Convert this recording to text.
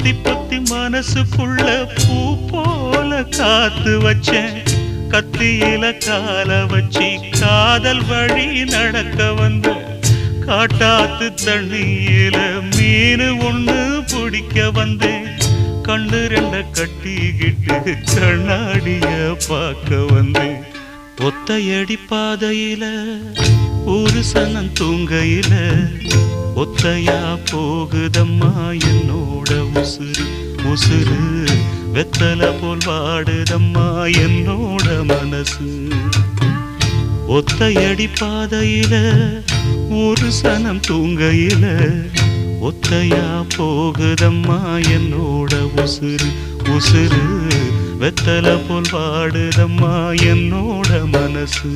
பொத்தி பொத்தி மனசுக்குள்ள பூ போல காத்து வச்சேன். கத்தியில கால வச்சி காதல் வழி நடக்க வந்த காட்டாத்து தண்ணியில மீன் ஒண்ணு பிடிக்க வந்தேன். கண்ணு ரெண்ட கட்டிக்கிட்டு கண்ணாடிய பார்க்க வந்தேன். ஒத்தையடி பாதையில ஒரு சனம் தூங்கையில ஒத்தையா போகுதம்மா என்னோட உசுறு. உசுறு வெத்தல போல் வாடுதம்மா என்னோட மனசு. ஒத்தையடி பாதையில ஒரு சனம் தூங்கையில ஒத்தையா போகுதம்மா என்னோட உசுறு. உசுறு வெத்தல போல் வாடுதம்மா என்னோட மனசு.